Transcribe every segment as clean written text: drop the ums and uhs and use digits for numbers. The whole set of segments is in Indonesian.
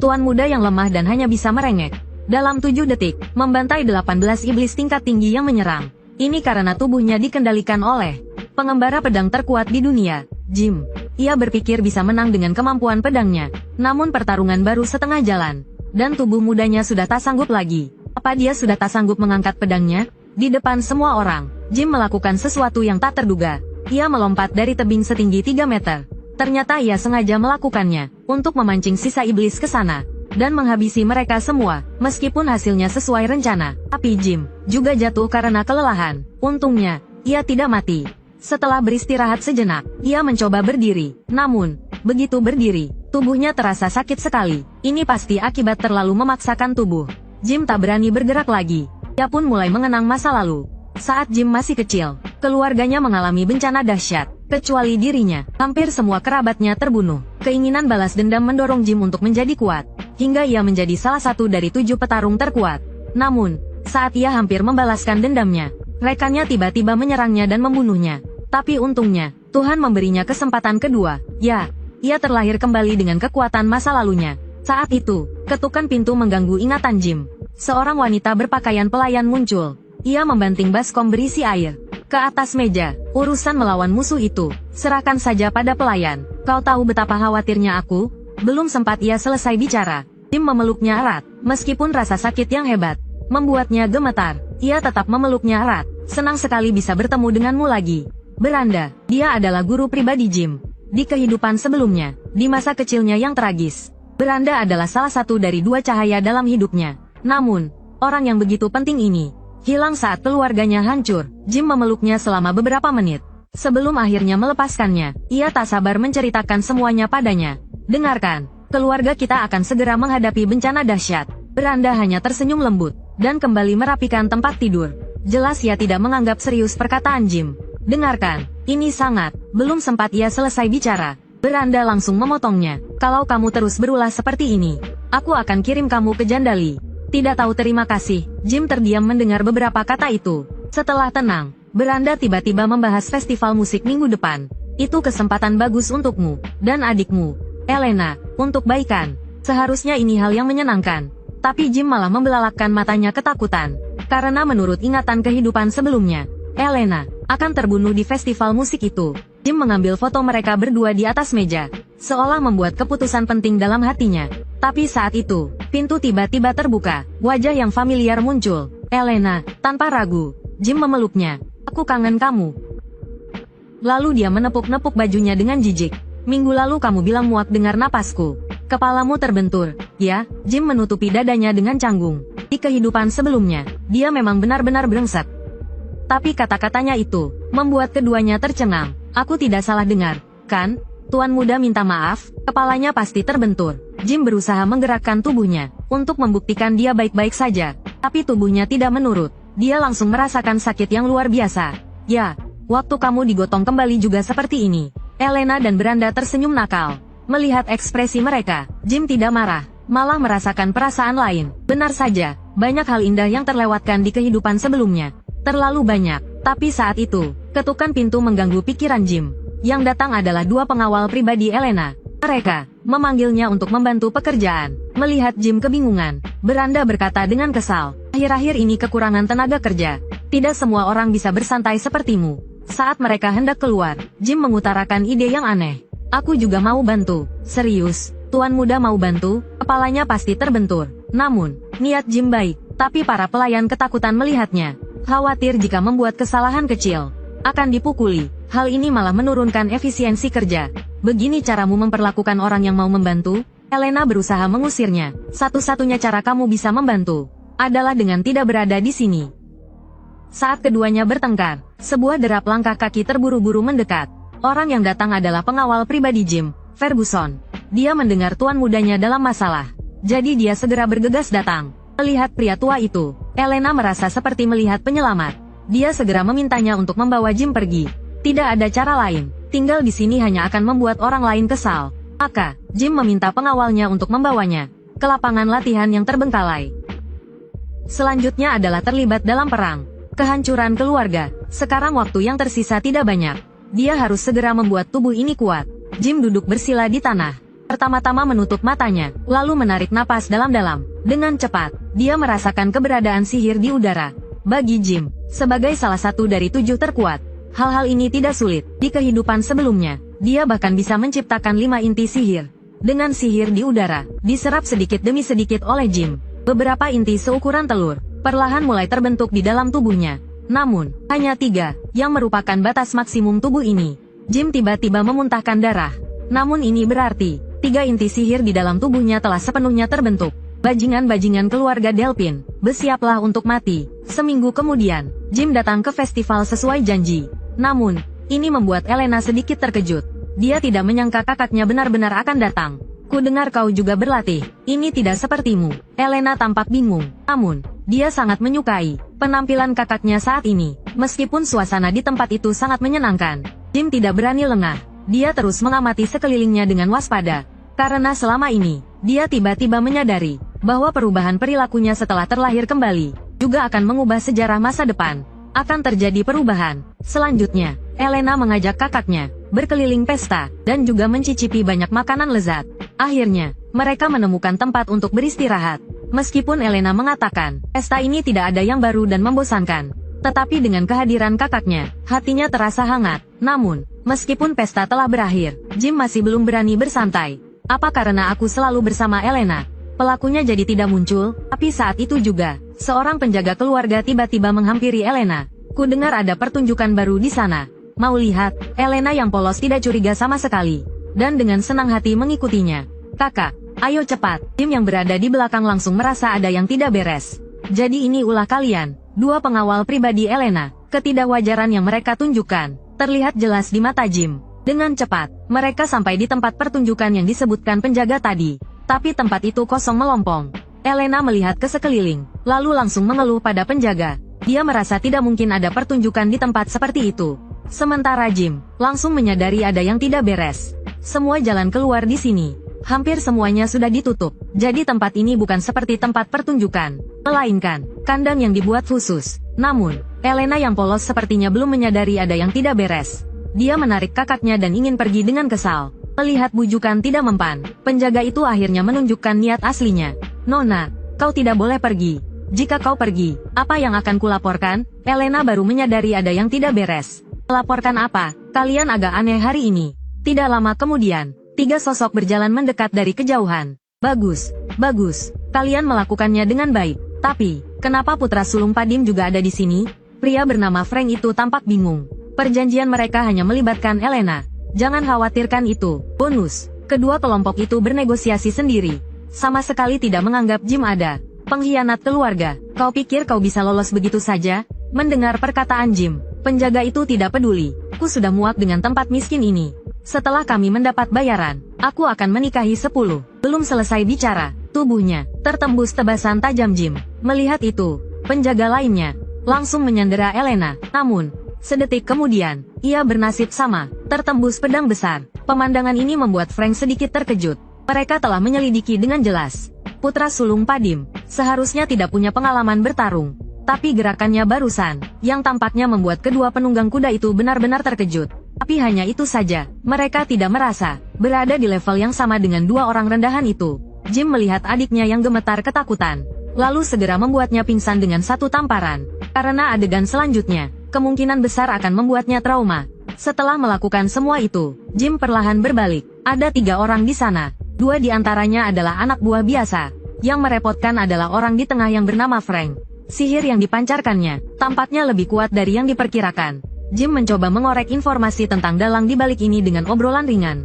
Tuan muda yang lemah dan hanya bisa merengek. Dalam 7 detik, membantai 18 iblis tingkat tinggi yang menyerang. Ini karena tubuhnya dikendalikan oleh pengembara pedang terkuat di dunia, Jim. Ia berpikir bisa menang dengan kemampuan pedangnya. Namun pertarungan baru setengah jalan. Dan tubuh mudanya sudah tak sanggup lagi. Apa dia sudah tak sanggup mengangkat pedangnya? Di depan semua orang, Jim melakukan sesuatu yang tak terduga. Ia melompat dari tebing setinggi 3 meter. Ternyata ia sengaja melakukannya, untuk memancing sisa iblis ke sana, dan menghabisi mereka semua, meskipun hasilnya sesuai rencana. Tapi Jim juga jatuh karena kelelahan. Untungnya, ia tidak mati. Setelah beristirahat sejenak, ia mencoba berdiri. Namun, begitu berdiri, tubuhnya terasa sakit sekali. Ini pasti akibat terlalu memaksakan tubuh. Jim tak berani bergerak lagi. Ia pun mulai mengenang masa lalu. Saat Jim masih kecil, keluarganya mengalami bencana dahsyat. Kecuali dirinya, hampir semua kerabatnya terbunuh. Keinginan balas dendam mendorong Jim untuk menjadi kuat, hingga ia menjadi salah satu dari 7 petarung terkuat. Namun, saat ia hampir membalaskan dendamnya, rekannya tiba-tiba menyerangnya dan membunuhnya. Tapi untungnya, Tuhan memberinya kesempatan kedua. Ya, ia terlahir kembali dengan kekuatan masa lalunya. Saat itu, ketukan pintu mengganggu ingatan Jim. Seorang wanita berpakaian pelayan muncul. Ia membanting baskom berisi air ke atas meja. Urusan melawan musuh itu, serahkan saja pada pelayan. Kau tahu betapa khawatirnya aku? Belum sempat ia selesai bicara, Jim memeluknya erat. Meskipun rasa sakit yang hebat membuatnya gemetar, ia tetap memeluknya erat. Senang sekali bisa bertemu denganmu lagi. Beranda, dia adalah guru pribadi Jim. Di kehidupan sebelumnya, di masa kecilnya yang tragis, Beranda adalah salah satu dari 2 cahaya dalam hidupnya. Namun, orang yang begitu penting ini hilang saat keluarganya hancur. Jim memeluknya selama beberapa menit. Sebelum akhirnya melepaskannya, ia tak sabar menceritakan semuanya padanya. Dengarkan, keluarga kita akan segera menghadapi bencana dahsyat. Beranda hanya tersenyum lembut, dan kembali merapikan tempat tidur. Jelas ia tidak menganggap serius perkataan Jim. Dengarkan, ini sangat. Belum sempat ia selesai bicara, Beranda langsung memotongnya. Kalau kamu terus berulah seperti ini, aku akan kirim kamu ke Jandali. Tidak tahu terima kasih. Jim terdiam mendengar beberapa kata itu. Setelah tenang, Beranda tiba-tiba membahas festival musik minggu depan. Itu kesempatan bagus untukmu, dan adikmu, Elena, untuk baikan. Seharusnya ini hal yang menyenangkan. Tapi Jim malah membelalakkan matanya ketakutan. Karena menurut ingatan kehidupan sebelumnya, Elena akan terbunuh di festival musik itu. Jim mengambil foto mereka berdua di atas meja, seolah membuat keputusan penting dalam hatinya. Tapi saat itu, pintu tiba-tiba terbuka. Wajah yang familiar muncul. Elena, tanpa ragu, Jim memeluknya. Aku kangen kamu. Lalu dia menepuk-nepuk bajunya dengan jijik. Minggu lalu kamu bilang muak dengar napasku. Kepalamu terbentur, ya? Jim menutupi dadanya dengan canggung. Di kehidupan sebelumnya, dia memang benar-benar brengsek. Tapi kata-katanya itu membuat keduanya tercengang. Aku tidak salah dengar, kan? Tuan muda minta maaf, kepalanya pasti terbentur. Jim berusaha menggerakkan tubuhnya untuk membuktikan dia baik-baik saja. Tapi tubuhnya tidak menurut. Dia langsung merasakan sakit yang luar biasa. Ya, waktu kamu digotong kembali juga seperti ini. Elena dan Beranda tersenyum nakal. Melihat ekspresi mereka, Jim tidak marah, malah merasakan perasaan lain. Benar saja, banyak hal indah yang terlewatkan di kehidupan sebelumnya. Terlalu banyak. Tapi saat itu, ketukan pintu mengganggu pikiran Jim. Yang datang adalah 2 pengawal pribadi Elena. Mereka memanggilnya untuk membantu pekerjaan. Melihat Jim kebingungan, Beranda berkata dengan kesal, akhir-akhir ini kekurangan tenaga kerja. Tidak semua orang bisa bersantai sepertimu. Saat mereka hendak keluar, Jim mengutarakan ide yang aneh. Aku juga mau bantu. Serius, tuan muda mau bantu? Kepalanya pasti terbentur. Namun, niat Jim baik, tapi para pelayan ketakutan melihatnya. Khawatir jika membuat kesalahan kecil akan dipukuli. Hal ini malah menurunkan efisiensi kerja. Begini caramu memperlakukan orang yang mau membantu? Elena berusaha mengusirnya. Satu-satunya cara kamu bisa membantu adalah dengan tidak berada di sini. Saat keduanya bertengkar, sebuah derap langkah kaki terburu-buru mendekat. Orang yang datang adalah pengawal pribadi Jim, Ferguson. Dia mendengar tuan mudanya dalam masalah. Jadi dia segera bergegas datang. Melihat pria tua itu, Elena merasa seperti melihat penyelamat. Dia segera memintanya untuk membawa Jim pergi. Tidak ada cara lain. Tinggal di sini hanya akan membuat orang lain kesal. Maka, Jim meminta pengawalnya untuk membawanya ke lapangan latihan yang terbengkalai. Selanjutnya adalah terlibat dalam perang. Kehancuran keluarga. Sekarang waktu yang tersisa tidak banyak. Dia harus segera membuat tubuh ini kuat. Jim duduk bersila di tanah. pertama-tama menutup matanya, lalu menarik napas dalam-dalam. Dengan cepat, dia merasakan keberadaan sihir di udara. Bagi Jim, sebagai salah satu dari 7 terkuat, hal-hal ini tidak sulit. Di kehidupan sebelumnya, dia bahkan bisa menciptakan 5 inti sihir. Dengan sihir di udara, diserap sedikit demi sedikit oleh Jim. Beberapa inti seukuran telur, perlahan mulai terbentuk di dalam tubuhnya. Namun, hanya 3, yang merupakan batas maksimum tubuh ini. Jim tiba-tiba memuntahkan darah. Namun ini berarti, 3 inti sihir di dalam tubuhnya telah sepenuhnya terbentuk. Bajingan-bajingan keluarga Delphin, bersiaplah untuk mati. Seminggu kemudian, Jim datang ke festival sesuai janji. Namun, ini membuat Elena sedikit terkejut. Dia tidak menyangka kakaknya benar-benar akan datang. Ku dengar kau juga berlatih. Ini tidak sepertimu. Elena tampak bingung. Namun, dia sangat menyukai penampilan kakaknya saat ini. Meskipun suasana di tempat itu sangat menyenangkan, Jim tidak berani lengah. Dia terus mengamati sekelilingnya dengan waspada. Karena selama ini, dia tiba-tiba menyadari bahwa perubahan perilakunya setelah terlahir kembali juga akan mengubah sejarah masa depan. Akan terjadi perubahan. Selanjutnya, Elena mengajak kakaknya berkeliling pesta dan juga mencicipi banyak makanan lezat. Akhirnya, mereka menemukan tempat untuk beristirahat. Meskipun Elena mengatakan, pesta ini tidak ada yang baru dan membosankan. Tetapi dengan kehadiran kakaknya, hatinya terasa hangat. Namun, meskipun pesta telah berakhir, Jim masih belum berani bersantai. Apa karena aku selalu bersama Elena? Pelakunya jadi tidak muncul, tapi saat itu juga, seorang penjaga keluarga tiba-tiba menghampiri Elena. Ku dengar ada pertunjukan baru di sana. Mau lihat? Elena yang polos tidak curiga sama sekali. Dan dengan senang hati mengikutinya. Kakak, ayo cepat. Jim yang berada di belakang langsung merasa ada yang tidak beres. Jadi ini ulah kalian, 2 pengawal pribadi Elena. Ketidakwajaran yang mereka tunjukkan terlihat jelas di mata Jim. Dengan cepat, mereka sampai di tempat pertunjukan yang disebutkan penjaga tadi. Tapi tempat itu kosong melompong. Elena melihat ke sekeliling, lalu langsung mengeluh pada penjaga. Dia merasa tidak mungkin ada pertunjukan di tempat seperti itu. Sementara Jim langsung menyadari ada yang tidak beres. Semua jalan keluar di sini, hampir semuanya sudah ditutup. Jadi tempat ini bukan seperti tempat pertunjukan, melainkan kandang yang dibuat khusus. Namun, Elena yang polos sepertinya belum menyadari ada yang tidak beres. Dia menarik kakaknya dan ingin pergi dengan kesal. Melihat bujukan tidak mempan, penjaga itu akhirnya menunjukkan niat aslinya. Nona, kau tidak boleh pergi. Jika kau pergi, apa yang akan kulaporkan? Elena baru menyadari ada yang tidak beres. Melaporkan apa? Kalian agak aneh hari ini. Tidak lama kemudian, 3 sosok berjalan mendekat dari kejauhan. Bagus, bagus. Kalian melakukannya dengan baik. Tapi, kenapa putra sulung Padim juga ada di sini? Pria bernama Frank itu tampak bingung. Perjanjian mereka hanya melibatkan Elena. Jangan khawatirkan itu. Bonus, kedua kelompok itu bernegosiasi sendiri. Sama sekali tidak menganggap Jim ada. Pengkhianat keluarga, kau pikir kau bisa lolos begitu saja? Mendengar perkataan Jim, penjaga itu tidak peduli. Ku sudah muak dengan tempat miskin ini. Setelah kami mendapat bayaran, aku akan menikahi 10. Belum selesai bicara, tubuhnya tertembus tebasan tajam Jim. Melihat itu, penjaga lainnya langsung menyandera Elena. Namun, sedetik kemudian, ia bernasib sama, tertembus pedang besar. Pemandangan ini membuat Frank sedikit terkejut. Mereka telah menyelidiki dengan jelas. Putra sulung Padim seharusnya tidak punya pengalaman bertarung. Tapi gerakannya barusan, yang tampaknya membuat kedua penunggang kuda itu benar-benar terkejut. Tapi hanya itu saja, mereka tidak merasa berada di level yang sama dengan 2 orang rendahan itu. Jim melihat adiknya yang gemetar ketakutan, lalu segera membuatnya pingsan dengan 1 tamparan. Karena adegan selanjutnya, kemungkinan besar akan membuatnya trauma. Setelah melakukan semua itu, Jim perlahan berbalik. Ada 3 orang di sana. 2 di antaranya adalah anak buah biasa. Yang merepotkan adalah orang di tengah yang bernama Frank. Sihir yang dipancarkannya tampaknya lebih kuat dari yang diperkirakan. Jim mencoba mengorek informasi tentang dalang di balik ini dengan obrolan ringan.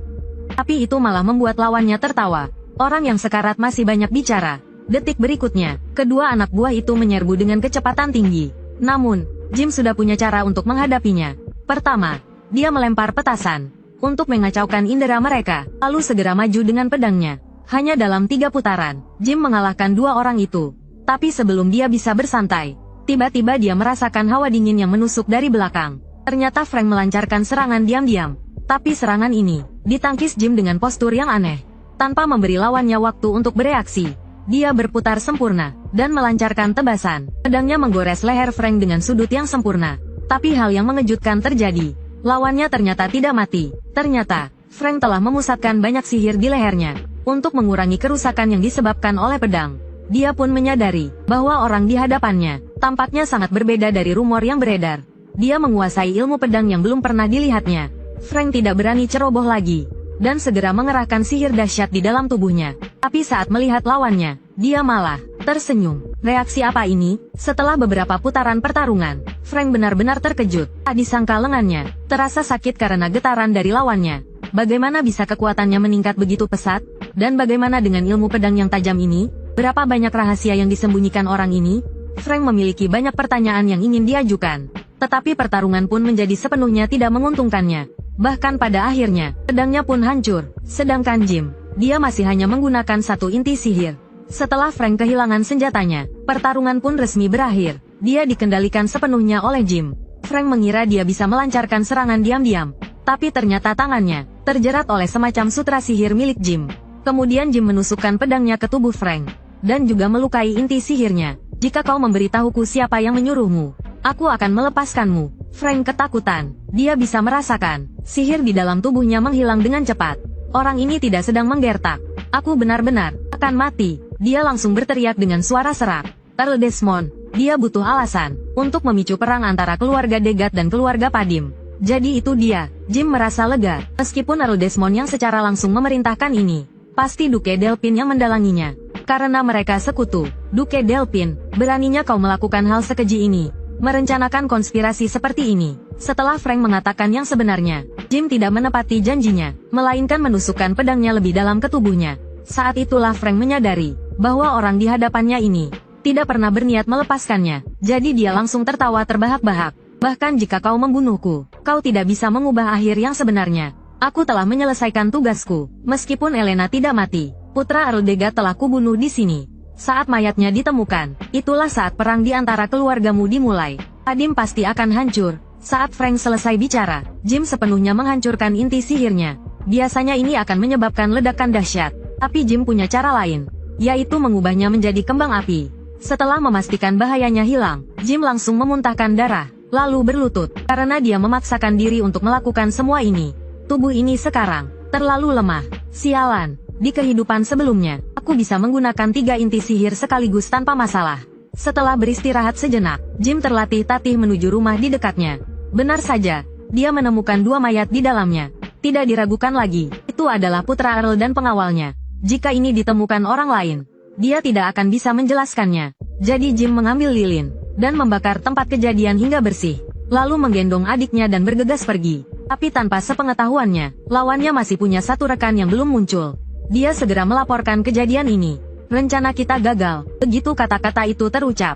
Tapi itu malah membuat lawannya tertawa. Orang yang sekarat masih banyak bicara. Detik berikutnya, kedua anak buah itu menyerbu dengan kecepatan tinggi. Namun, Jim sudah punya cara untuk menghadapinya. Pertama, dia melempar petasan untuk mengacaukan indera mereka, lalu segera maju dengan pedangnya. Hanya dalam 3 putaran, Jim mengalahkan 2 orang itu. Tapi sebelum dia bisa bersantai, tiba-tiba dia merasakan hawa dingin yang menusuk dari belakang. Ternyata Frank melancarkan serangan diam-diam. Tapi serangan ini ditangkis Jim dengan postur yang aneh. Tanpa memberi lawannya waktu untuk bereaksi, dia berputar sempurna dan melancarkan tebasan. Pedangnya menggores leher Frank dengan sudut yang sempurna. Tapi hal yang mengejutkan terjadi. Lawannya ternyata tidak mati. Ternyata, Frank telah memusatkan banyak sihir di lehernya untuk mengurangi kerusakan yang disebabkan oleh pedang. Dia pun menyadari bahwa orang di hadapannya tampaknya sangat berbeda dari rumor yang beredar. Dia menguasai ilmu pedang yang belum pernah dilihatnya. Frank tidak berani ceroboh lagi dan segera mengerahkan sihir dahsyat di dalam tubuhnya. Tapi saat melihat lawannya, dia malah tersenyum. Reaksi apa ini? Setelah beberapa putaran pertarungan, Frank benar-benar terkejut. Tak disangka lengannya terasa sakit karena getaran dari lawannya. Bagaimana bisa kekuatannya meningkat begitu pesat? Dan bagaimana dengan ilmu pedang yang tajam ini? Berapa banyak rahasia yang disembunyikan orang ini? Frank memiliki banyak pertanyaan yang ingin diajukan. Tetapi pertarungan pun menjadi sepenuhnya tidak menguntungkannya. Bahkan pada akhirnya, pedangnya pun hancur. Sedangkan Jim, dia masih hanya menggunakan satu inti sihir. Setelah Frank kehilangan senjatanya, pertarungan pun resmi berakhir. Dia dikendalikan sepenuhnya oleh Jim. Frank mengira dia bisa melancarkan serangan diam-diam. Tapi ternyata tangannya terjerat oleh semacam sutra sihir milik Jim. Kemudian Jim menusukkan pedangnya ke tubuh Frank. Dan juga melukai inti sihirnya. Jika kau memberitahuku siapa yang menyuruhmu, aku akan melepaskanmu. Frank ketakutan. Dia bisa merasakan sihir di dalam tubuhnya menghilang dengan cepat. Orang ini tidak sedang menggertak. Aku benar-benar akan mati. Dia langsung berteriak dengan suara serak. Earl Desmond, dia butuh alasan untuk memicu perang antara keluarga Degat dan keluarga Padim. Jadi itu dia. Jim merasa lega. Meskipun Earl Desmond yang secara langsung memerintahkan ini, pasti Duke Delphin yang mendalanginya. Karena mereka sekutu. Duke Delphin, beraninya kau melakukan hal sekeji ini? Merencanakan konspirasi seperti ini. Setelah Frank mengatakan yang sebenarnya, Jim tidak menepati janjinya, melainkan menusukkan pedangnya lebih dalam ke tubuhnya. Saat itulah Frank menyadari bahwa orang di hadapannya ini tidak pernah berniat melepaskannya. Jadi dia langsung tertawa terbahak-bahak. Bahkan jika kau membunuhku, kau tidak bisa mengubah akhir yang sebenarnya. Aku telah menyelesaikan tugasku. Meskipun Elena tidak mati, putra Earl Degat telah kubunuh di sini. Saat mayatnya ditemukan, itulah saat perang di antara keluargamu dimulai. Padim pasti akan hancur. Saat Frank selesai bicara, Jim sepenuhnya menghancurkan inti sihirnya. Biasanya ini akan menyebabkan ledakan dahsyat. Tapi Jim punya cara lain, yaitu mengubahnya menjadi kembang api. Setelah memastikan bahayanya hilang, Jim langsung memuntahkan darah, lalu berlutut. Karena dia memaksakan diri untuk melakukan semua ini. Tubuh ini sekarang terlalu lemah. Sialan. Di kehidupan sebelumnya, aku bisa menggunakan 3 inti sihir sekaligus tanpa masalah. Setelah beristirahat sejenak, Jim terlatih-tatih menuju rumah di dekatnya. Benar saja, dia menemukan 2 mayat di dalamnya. Tidak diragukan lagi, itu adalah putra Earl dan pengawalnya. Jika ini ditemukan orang lain, dia tidak akan bisa menjelaskannya. Jadi Jim mengambil lilin, dan membakar tempat kejadian hingga bersih. Lalu menggendong adiknya dan bergegas pergi. Tapi tanpa sepengetahuannya, lawannya masih punya satu rekan yang belum muncul. Dia segera melaporkan kejadian ini. Rencana kita gagal. Begitu kata-kata itu terucap,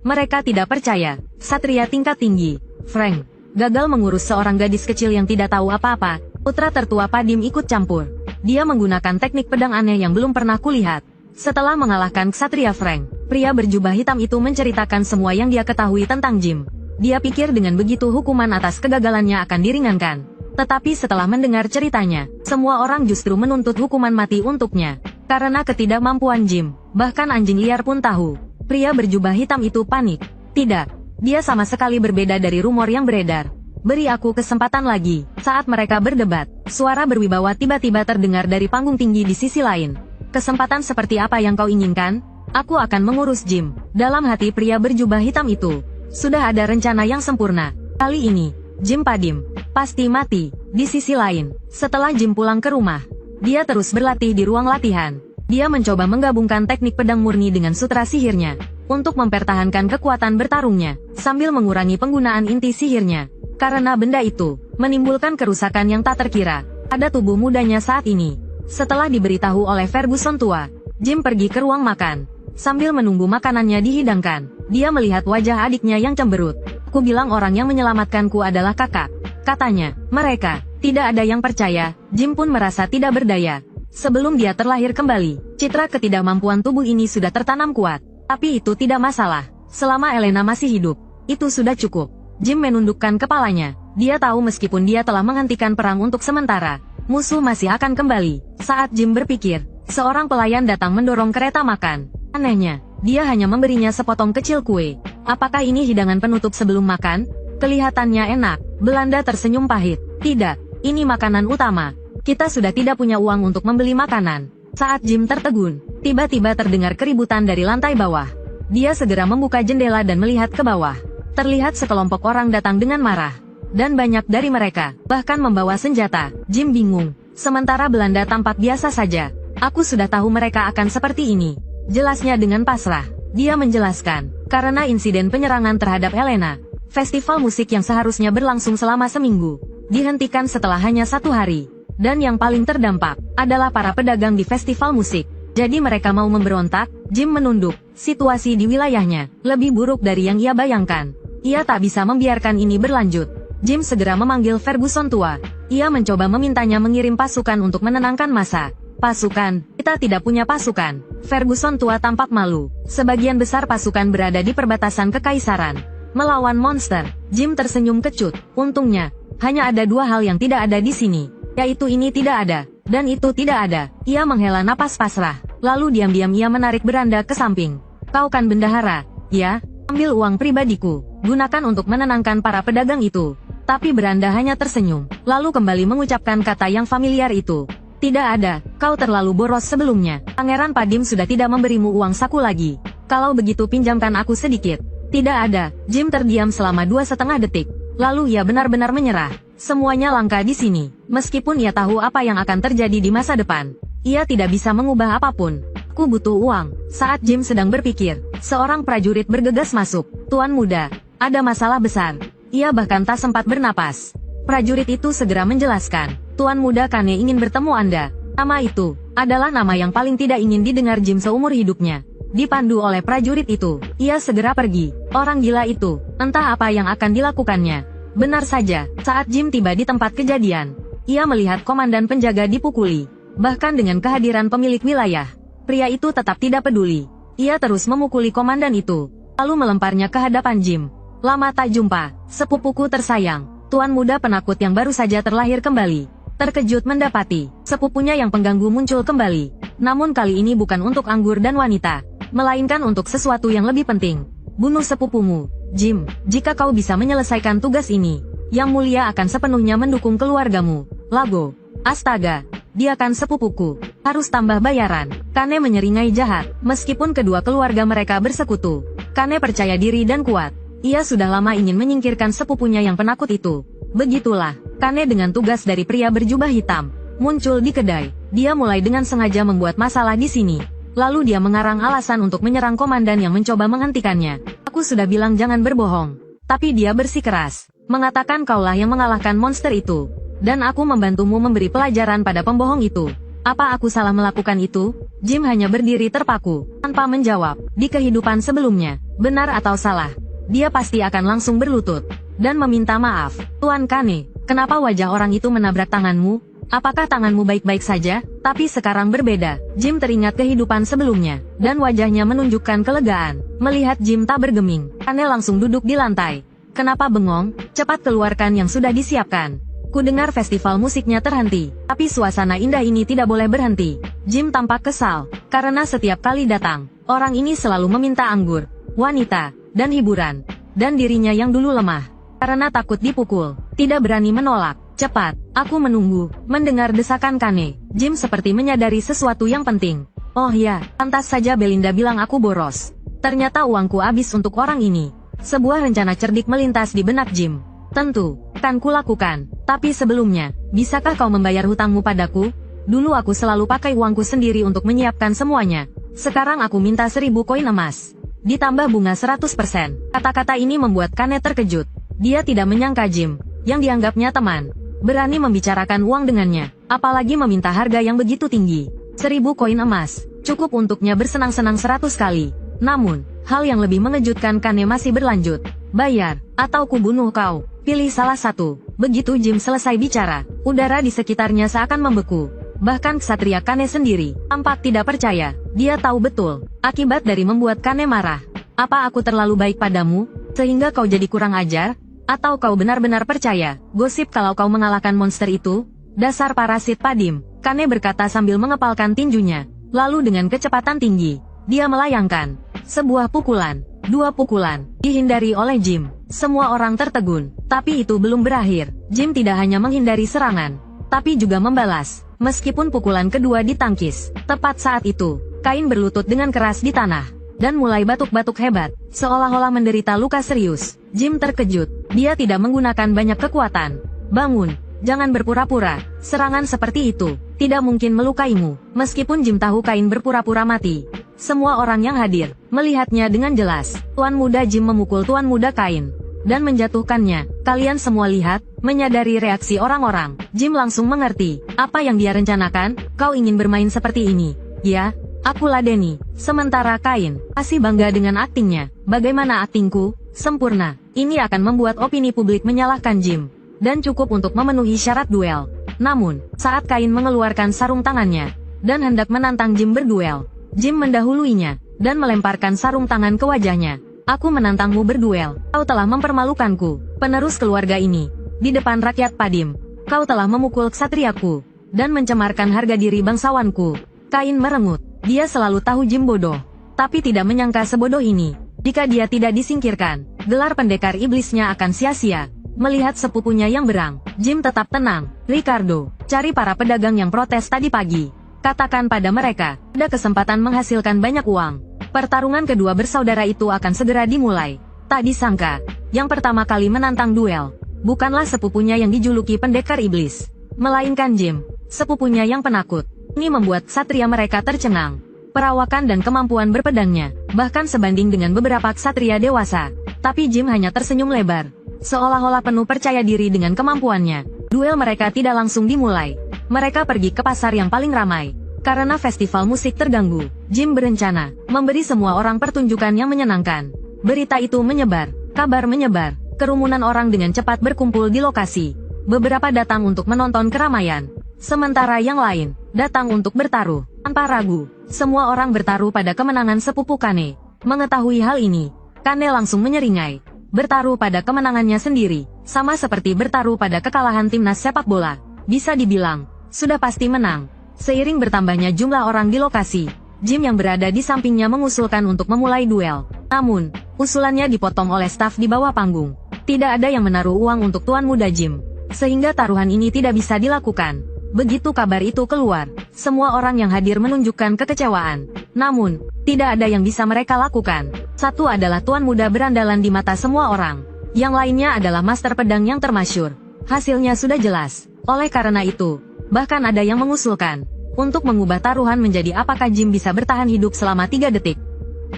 mereka tidak percaya. Satria tingkat tinggi, Frank, gagal mengurus seorang gadis kecil yang tidak tahu apa-apa. Putra tertua Padim ikut campur. Dia menggunakan teknik pedang aneh yang belum pernah kulihat. Setelah mengalahkan Ksatria Frank, pria berjubah hitam itu menceritakan semua yang dia ketahui tentang Jim. Dia pikir dengan begitu hukuman atas kegagalannya akan diringankan. Tetapi setelah mendengar ceritanya, semua orang justru menuntut hukuman mati untuknya. Karena ketidakmampuan Jim, bahkan anjing liar pun tahu. Pria berjubah hitam itu panik. Tidak, dia sama sekali berbeda dari rumor yang beredar. Beri aku kesempatan lagi. Saat mereka berdebat, suara berwibawa tiba-tiba terdengar dari panggung tinggi di sisi lain. Kesempatan seperti apa yang kau inginkan? Aku akan mengurus Jim. Dalam hati pria berjubah hitam itu, sudah ada rencana yang sempurna. Kali ini, Jim Padim pasti mati. Di sisi lain, setelah Jim pulang ke rumah, dia terus berlatih di ruang latihan. Dia mencoba menggabungkan teknik pedang murni dengan sutra sihirnya untuk mempertahankan kekuatan bertarungnya sambil mengurangi penggunaan inti sihirnya. Karena benda itu menimbulkan kerusakan yang tak terkira pada tubuh mudanya saat ini. Setelah diberitahu oleh Ferguson tua, Jim pergi ke ruang makan. Sambil menunggu makanannya dihidangkan, dia melihat wajah adiknya yang cemberut. Aku bilang orang yang menyelamatkanku adalah kakak, katanya. Mereka tidak ada yang percaya. Jim pun merasa tidak berdaya. Sebelum dia terlahir kembali, citra ketidakmampuan tubuh ini sudah tertanam kuat. Tapi itu tidak masalah. Selama Elena masih hidup, itu sudah cukup. Jim menundukkan kepalanya. Dia tahu meskipun dia telah menghentikan perang untuk sementara, musuh masih akan kembali. Saat Jim berpikir, seorang pelayan datang mendorong kereta makan. Anehnya, dia hanya memberinya sepotong kecil kue. Apakah ini hidangan penutup sebelum makan? Kelihatannya enak. Belanda tersenyum pahit. Tidak, Ini makanan utama. Kita sudah tidak punya uang untuk membeli makanan. Saat Jim tertegun, tiba-tiba terdengar keributan dari lantai bawah. Dia segera membuka jendela dan melihat ke bawah. Terlihat sekelompok orang datang dengan marah. Dan banyak dari mereka, bahkan membawa senjata. Jim bingung. Sementara Belanda tampak biasa saja. Aku sudah tahu mereka akan seperti ini. Jelasnya dengan pasrah. Dia menjelaskan, karena insiden penyerangan terhadap Helena, festival musik yang seharusnya berlangsung selama seminggu, dihentikan setelah hanya 1 hari. Dan yang paling terdampak, adalah para pedagang di festival musik. Jadi mereka mau memberontak. Jim menunduk. Situasi di wilayahnya, lebih buruk dari yang ia bayangkan. Ia tak bisa membiarkan ini berlanjut. Jim segera memanggil Ferguson tua. Ia mencoba memintanya mengirim pasukan untuk menenangkan massa. Pasukan? Kita tidak punya pasukan. Ferguson tua tampak malu. Sebagian besar pasukan berada di perbatasan kekaisaran. Melawan monster. Jim tersenyum kecut. Untungnya, hanya ada 2 hal yang tidak ada di sini. Yaitu ini tidak ada, dan itu tidak ada. Ia menghela napas pasrah. Lalu diam-diam ia menarik beranda ke samping. Kau kan bendahara? Ya, ambil uang pribadiku. Gunakan untuk menenangkan para pedagang itu. Tapi beranda hanya tersenyum, lalu kembali mengucapkan kata yang familiar itu. Tidak ada, kau terlalu boros sebelumnya. Pangeran Padim sudah tidak memberimu uang saku lagi. Kalau begitu pinjamkan aku sedikit. Tidak ada. Jim terdiam selama 2,5 detik. Lalu ia benar-benar menyerah. Semuanya langka di sini. Meskipun ia tahu apa yang akan terjadi di masa depan, ia tidak bisa mengubah apapun. Aku butuh uang. Saat Jim sedang berpikir, seorang prajurit bergegas masuk. Tuan muda, ada masalah besar. Ia bahkan tak sempat bernapas. Prajurit itu segera menjelaskan, Tuan muda Kane ingin bertemu Anda. Nama itu adalah nama yang paling tidak ingin didengar Jim seumur hidupnya. Dipandu oleh prajurit itu, ia segera pergi. Orang gila itu, entah apa yang akan dilakukannya. Benar saja, saat Jim tiba di tempat kejadian, ia melihat komandan penjaga dipukuli. Bahkan dengan kehadiran pemilik wilayah, pria itu tetap tidak peduli. Ia terus memukuli komandan itu, lalu melemparnya ke hadapan Jim. Lama tak jumpa, sepupuku tersayang. Tuan muda penakut yang baru saja terlahir kembali. Terkejut mendapati, sepupunya yang pengganggu muncul kembali. Namun kali ini bukan untuk anggur dan wanita, melainkan untuk sesuatu yang lebih penting. Bunuh sepupumu, Jim. Jika kau bisa menyelesaikan tugas ini, Yang Mulia akan sepenuhnya mendukung keluargamu. Lago. Astaga. Dia kan sepupuku. Harus tambah bayaran. Kane menyeringai jahat, meskipun kedua keluarga mereka bersekutu. Kane percaya diri dan kuat. Ia sudah lama ingin menyingkirkan sepupunya yang penakut itu. Begitulah, Kane dengan tugas dari pria berjubah hitam, muncul di kedai. Dia mulai dengan sengaja membuat masalah di sini. Lalu dia mengarang alasan untuk menyerang komandan yang mencoba menghentikannya. Aku sudah bilang jangan berbohong. Tapi dia bersikeras, mengatakan kaulah yang mengalahkan monster itu. Dan aku membantumu memberi pelajaran pada pembohong itu. Apa aku salah melakukan itu? Jim hanya berdiri terpaku, tanpa menjawab. Di kehidupan sebelumnya, benar atau salah, dia pasti akan langsung berlutut dan meminta maaf. Tuan Kane, kenapa wajah orang itu menabrak tanganmu? Apakah tanganmu baik-baik saja? Tapi sekarang berbeda. Jim teringat kehidupan sebelumnya, dan wajahnya menunjukkan kelegaan. Melihat Jim tak bergeming, Kane langsung duduk di lantai. Kenapa bengong? Cepat keluarkan yang sudah disiapkan. Ku dengar festival musiknya terhenti, tapi suasana indah ini tidak boleh berhenti. Jim tampak kesal, karena setiap kali datang, orang ini selalu meminta anggur, wanita, dan hiburan. Dan dirinya yang dulu lemah, karena takut dipukul, tidak berani menolak. Cepat, aku menunggu. Mendengar desakan Kane, Jim seperti menyadari sesuatu yang penting. Oh ya, pantas saja Belinda bilang aku boros. Ternyata uangku habis untuk orang ini. Sebuah rencana cerdik melintas di benak Jim. Tentu, kan kulakukan. Tapi sebelumnya, bisakah kau membayar hutangmu padaku? Dulu aku selalu pakai uangku sendiri untuk menyiapkan semuanya. Sekarang aku minta 1000 koin emas. Ditambah bunga 100%. Kata-kata ini membuat Kane terkejut. Dia tidak menyangka Jim, yang dianggapnya teman, berani membicarakan uang dengannya, apalagi meminta harga yang begitu tinggi. 1000 koin emas, cukup untuknya bersenang-senang 100 kali. Namun, hal yang lebih mengejutkan Kane masih berlanjut. Bayar, atau kubunuh kau. Pilih salah satu. Begitu Jim selesai bicara, udara di sekitarnya seakan membeku. Bahkan ksatria Kane sendiri tampak tidak percaya. Dia tahu betul akibat dari membuat Kane marah. Apa aku terlalu baik padamu, sehingga kau jadi kurang ajar? Atau kau benar-benar percaya gosip kalau kau mengalahkan monster itu? Dasar parasit Padim, Kane berkata sambil mengepalkan tinjunya. Lalu dengan kecepatan tinggi, dia melayangkan sebuah pukulan. 2 pukulan, dihindari oleh Jim. Semua orang tertegun, tapi itu belum berakhir. Jim tidak hanya menghindari serangan, tapi juga membalas. Meskipun pukulan kedua ditangkis, tepat saat itu, Kain berlutut dengan keras di tanah, dan mulai batuk-batuk hebat, seolah-olah menderita luka serius. Jim terkejut, dia tidak menggunakan banyak kekuatan. Bangun, jangan berpura-pura, serangan seperti itu tidak mungkin melukaimu. Meskipun Jim tahu Kain berpura-pura mati, semua orang yang hadir melihatnya dengan jelas. Tuan muda Jim memukul Tuan muda Kain dan menjatuhkannya. Kalian semua lihat, menyadari reaksi orang-orang. Jim langsung mengerti apa yang dia rencanakan. Kau ingin bermain seperti ini, ya? Aku ladeni. Sementara Kain masih bangga dengan aktingnya. Bagaimana aktingku? Sempurna. Ini akan membuat opini publik menyalahkan Jim, dan cukup untuk memenuhi syarat duel. Namun, saat Kain mengeluarkan sarung tangannya dan hendak menantang Jim berduel, Jim mendahuluinya dan melemparkan sarung tangan ke wajahnya. Aku menantangmu berduel. Kau telah mempermalukanku, penerus keluarga ini, di depan rakyat Padim. Kau telah memukul ksatriaku dan mencemarkan harga diri bangsawanku. Kain merengut. Dia selalu tahu Jim bodoh, tapi tidak menyangka sebodoh ini. Jika dia tidak disingkirkan, gelar pendekar iblisnya akan sia-sia. Melihat sepupunya yang berang, Jim tetap tenang. Ricardo, cari para pedagang yang protes tadi pagi. Katakan pada mereka, ada kesempatan menghasilkan banyak uang. Pertarungan kedua bersaudara itu akan segera dimulai. Tak disangka, yang pertama kali menantang duel, bukanlah sepupunya yang dijuluki pendekar iblis, melainkan Jim, sepupunya yang penakut. Ini membuat ksatria mereka tercengang. Perawakan dan kemampuan berpedangnya bahkan sebanding dengan beberapa ksatria dewasa. Tapi Jim hanya tersenyum lebar, seolah-olah penuh percaya diri dengan kemampuannya. Duel mereka tidak langsung dimulai. Mereka pergi ke pasar yang paling ramai. Karena festival musik terganggu, Jim berencana memberi semua orang pertunjukan yang menyenangkan. Berita itu menyebar, kabar menyebar. Kerumunan orang dengan cepat berkumpul di lokasi. Beberapa datang untuk menonton keramaian, sementara yang lain datang untuk bertaruh. Tanpa ragu, semua orang bertaruh pada kemenangan sepupu Kane. Mengetahui hal ini, Kane langsung menyeringai. Bertaruh pada kemenangannya sendiri, sama seperti bertaruh pada kekalahan timnas sepak bola. Bisa dibilang, sudah pasti menang. Seiring bertambahnya jumlah orang di lokasi, Jim yang berada di sampingnya mengusulkan untuk memulai duel. Namun, usulannya dipotong oleh staf di bawah panggung. Tidak ada yang menaruh uang untuk tuan muda Jim, sehingga taruhan ini tidak bisa dilakukan. Begitu kabar itu keluar, semua orang yang hadir menunjukkan kekecewaan. Namun, tidak ada yang bisa mereka lakukan. Satu adalah tuan muda berandalan di mata semua orang. Yang lainnya adalah master pedang yang termasyur. Hasilnya sudah jelas. Oleh karena itu, bahkan ada yang mengusulkan untuk mengubah taruhan menjadi apakah Jim bisa bertahan hidup selama 3 detik.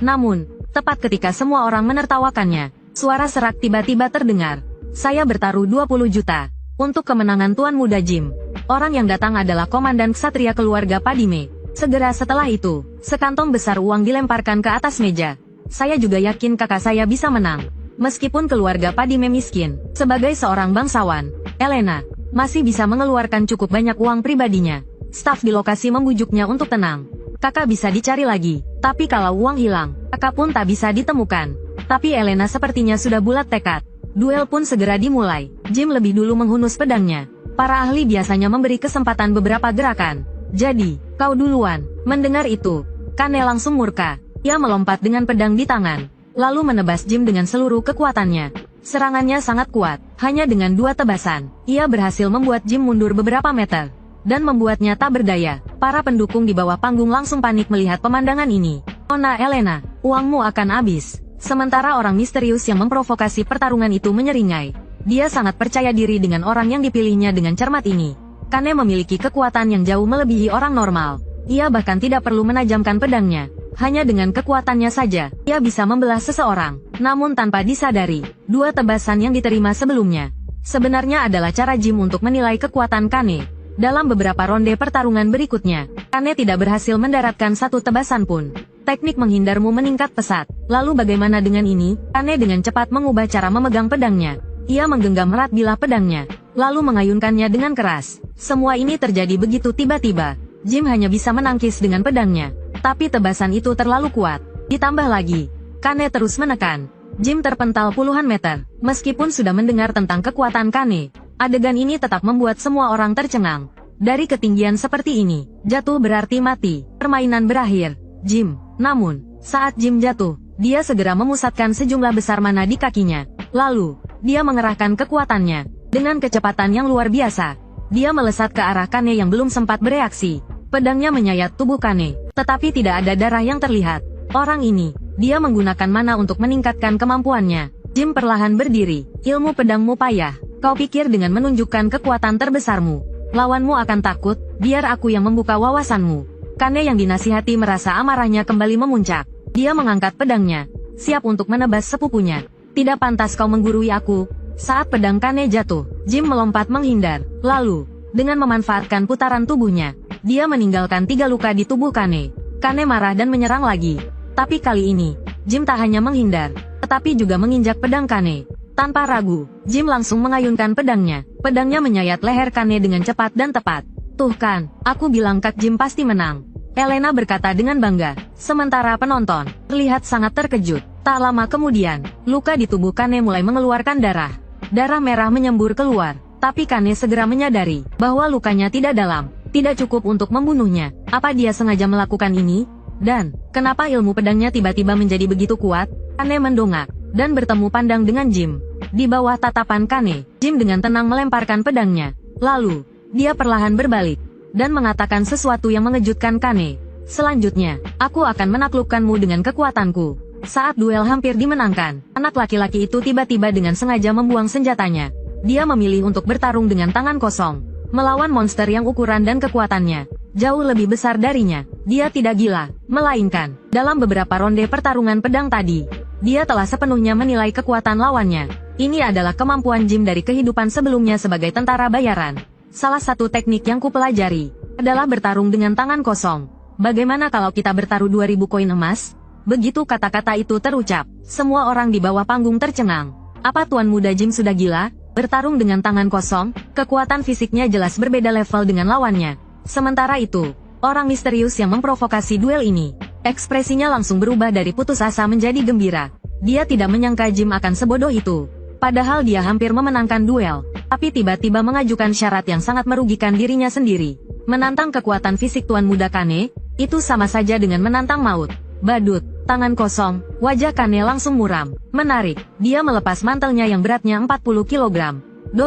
Namun, tepat ketika semua orang menertawakannya, suara serak tiba-tiba terdengar. Saya bertaruh 20 juta untuk kemenangan tuan muda Jim. Orang yang datang adalah komandan ksatria keluarga Padime. Segera setelah itu, sekantong besar uang dilemparkan ke atas meja. Saya juga yakin kakak saya bisa menang. Meskipun keluarga Padime miskin, sebagai seorang bangsawan, Elena masih bisa mengeluarkan cukup banyak uang pribadinya. Staf di lokasi membujuknya untuk tenang. Kakak bisa dicari lagi, tapi kalau uang hilang, kakak pun tak bisa ditemukan. Tapi Elena sepertinya sudah bulat tekad. Duel pun segera dimulai. Jim lebih dulu menghunus pedangnya. Para ahli biasanya memberi kesempatan beberapa gerakan. Jadi, kau duluan. Mendengar itu, Kane langsung murka. Ia melompat dengan pedang di tangan, lalu menebas Jim dengan seluruh kekuatannya. Serangannya sangat kuat. Hanya dengan 2 tebasan, ia berhasil membuat Jim mundur beberapa meter, dan membuatnya tak berdaya. Para pendukung di bawah panggung langsung panik melihat pemandangan ini. Nona Elena, uangmu akan habis. Sementara orang misterius yang memprovokasi pertarungan itu menyeringai. Dia sangat percaya diri dengan orang yang dipilihnya dengan cermat ini. Kane memiliki kekuatan yang jauh melebihi orang normal. Ia bahkan tidak perlu menajamkan pedangnya. Hanya dengan kekuatannya saja, ia bisa membelah seseorang. Namun tanpa disadari, 2 tebasan yang diterima sebelumnya sebenarnya adalah cara Jim untuk menilai kekuatan Kane. Dalam beberapa ronde pertarungan berikutnya, Kane tidak berhasil mendaratkan 1 tebasan pun. Teknik menghindarmu meningkat pesat. Lalu bagaimana dengan ini? Kane dengan cepat mengubah cara memegang pedangnya. Ia menggenggam erat bilah pedangnya, lalu mengayunkannya dengan keras. Semua ini terjadi begitu tiba-tiba. Jim hanya bisa menangkis dengan pedangnya, tapi tebasan itu terlalu kuat. Ditambah lagi, Kane terus menekan. Jim terpental puluhan meter. Meskipun sudah mendengar tentang kekuatan Kane, adegan ini tetap membuat semua orang tercengang. Dari ketinggian seperti ini, jatuh berarti mati. Permainan berakhir. Jim. Namun, saat Jim jatuh, dia segera memusatkan sejumlah besar mana di kakinya. Lalu, dia mengerahkan kekuatannya. Dengan kecepatan yang luar biasa, dia melesat ke arah Kane yang belum sempat bereaksi. Pedangnya menyayat tubuh Kane, tetapi tidak ada darah yang terlihat. Orang ini, dia menggunakan mana untuk meningkatkan kemampuannya. Jim perlahan berdiri. Ilmu pedangmu payah. Kau pikir dengan menunjukkan kekuatan terbesarmu, lawanmu akan takut? Biar aku yang membuka wawasanmu. Kane yang dinasihati merasa amarahnya kembali memuncak. Dia mengangkat pedangnya, siap untuk menebas sepupunya. Tidak pantas kau menggurui aku. Saat pedang Kane jatuh, Jim melompat menghindar. Lalu, dengan memanfaatkan putaran tubuhnya, dia meninggalkan 3 luka di tubuh Kane. Kane marah dan menyerang lagi. Tapi kali ini, Jim tak hanya menghindar, tetapi juga menginjak pedang Kane. Tanpa ragu, Jim langsung mengayunkan pedangnya. Pedangnya menyayat leher Kane dengan cepat dan tepat. Tuh kan, aku bilang Kak Jim pasti menang. Elena berkata dengan bangga. Sementara penonton terlihat sangat terkejut. Tak lama kemudian, luka di tubuh Kane mulai mengeluarkan darah. Darah merah menyembur keluar. Tapi Kane segera menyadari bahwa lukanya tidak dalam, tidak cukup untuk membunuhnya. Apa dia sengaja melakukan ini? Dan, kenapa ilmu pedangnya tiba-tiba menjadi begitu kuat? Kane mendongak dan bertemu pandang dengan Jim. Di bawah tatapan Kane, Jim dengan tenang melemparkan pedangnya. Lalu, dia perlahan berbalik dan mengatakan sesuatu yang mengejutkan Kane. Selanjutnya, aku akan menaklukkanmu dengan kekuatanku. Saat duel hampir dimenangkan, anak laki-laki itu tiba-tiba dengan sengaja membuang senjatanya. Dia memilih untuk bertarung dengan tangan kosong, melawan monster yang ukuran dan kekuatannya jauh lebih besar darinya. Dia tidak gila, melainkan, dalam beberapa ronde pertarungan pedang tadi, dia telah sepenuhnya menilai kekuatan lawannya. Ini adalah kemampuan Jim dari kehidupan sebelumnya sebagai tentara bayaran. Salah satu teknik yang kupelajari adalah bertarung dengan tangan kosong. Bagaimana kalau kita bertaruh 2000 koin emas? Begitu kata-kata itu terucap, semua orang di bawah panggung tercengang. Apa Tuan Muda Jim sudah gila? Bertarung dengan tangan kosong, kekuatan fisiknya jelas berbeda level dengan lawannya. Sementara itu, orang misterius yang memprovokasi duel ini, ekspresinya langsung berubah dari putus asa menjadi gembira. Dia tidak menyangka Jim akan sebodoh itu. Padahal dia hampir memenangkan duel, tapi tiba-tiba mengajukan syarat yang sangat merugikan dirinya sendiri. Menantang kekuatan fisik Tuan Muda Kane, itu sama saja dengan menantang maut. Badut, tangan kosong, wajah Kane langsung muram. Menarik, dia melepas mantelnya yang beratnya 40 kg.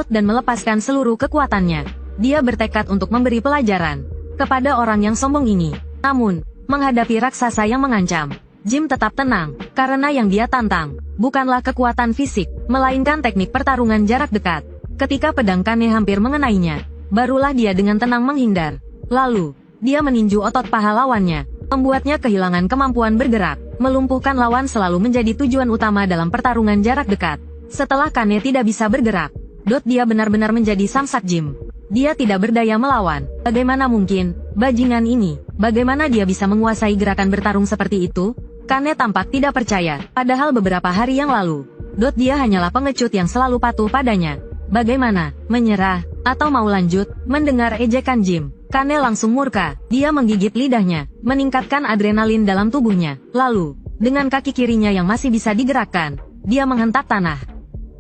Dan melepaskan seluruh kekuatannya. Dia bertekad untuk memberi pelajaran kepada orang yang sombong ini. Namun, menghadapi raksasa yang mengancam, Jim tetap tenang, karena yang dia tantang bukanlah kekuatan fisik, melainkan teknik pertarungan jarak dekat. Ketika pedang Kane hampir mengenainya, barulah dia dengan tenang menghindar. Lalu, dia meninju otot paha lawannya, membuatnya kehilangan kemampuan bergerak. Melumpuhkan lawan selalu menjadi tujuan utama dalam pertarungan jarak dekat. Setelah Kane tidak bisa bergerak, dia benar-benar menjadi samsak Jim. Dia tidak berdaya melawan. Bagaimana mungkin? Bajingan ini, bagaimana dia bisa menguasai gerakan bertarung seperti itu? Kane tampak tidak percaya, padahal beberapa hari yang lalu, dia hanyalah pengecut yang selalu patuh padanya. Bagaimana? Menyerah? Atau mau lanjut? Mendengar ejekan Jim, Kane langsung murka. Dia menggigit lidahnya, meningkatkan adrenalin dalam tubuhnya. Lalu, dengan kaki kirinya yang masih bisa digerakkan, dia menghentak tanah.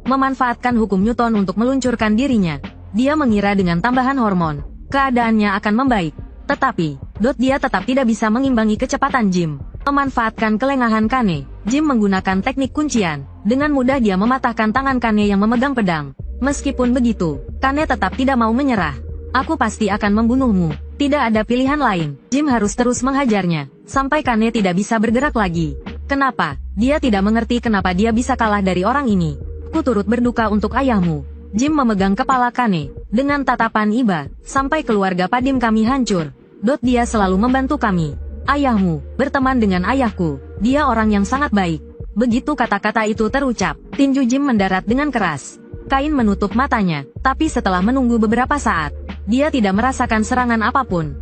Memanfaatkan hukum Newton untuk meluncurkan dirinya. Dia mengira dengan tambahan hormon, keadaannya akan membaik. Tetapi, dia tetap tidak bisa mengimbangi kecepatan Jim. Memanfaatkan kelengahan Kane, Jim menggunakan teknik kuncian. Dengan mudah dia mematahkan tangan Kane yang memegang pedang. Meskipun begitu, Kane tetap tidak mau menyerah. Aku pasti akan membunuhmu. Tidak ada pilihan lain. Jim harus terus menghajarnya, sampai Kane tidak bisa bergerak lagi. Kenapa? Dia tidak mengerti kenapa dia bisa kalah dari orang ini. Ku turut berduka untuk ayahmu. Jim memegang kepala Kane dengan tatapan iba. Sampai keluarga Padim kami hancur. Dia selalu membantu kami. Ayahmu, berteman dengan ayahku. Dia orang yang sangat baik. Begitu kata-kata itu terucap, tinju Jim mendarat dengan keras. Kain menutup matanya, tapi setelah menunggu beberapa saat, dia tidak merasakan serangan apapun.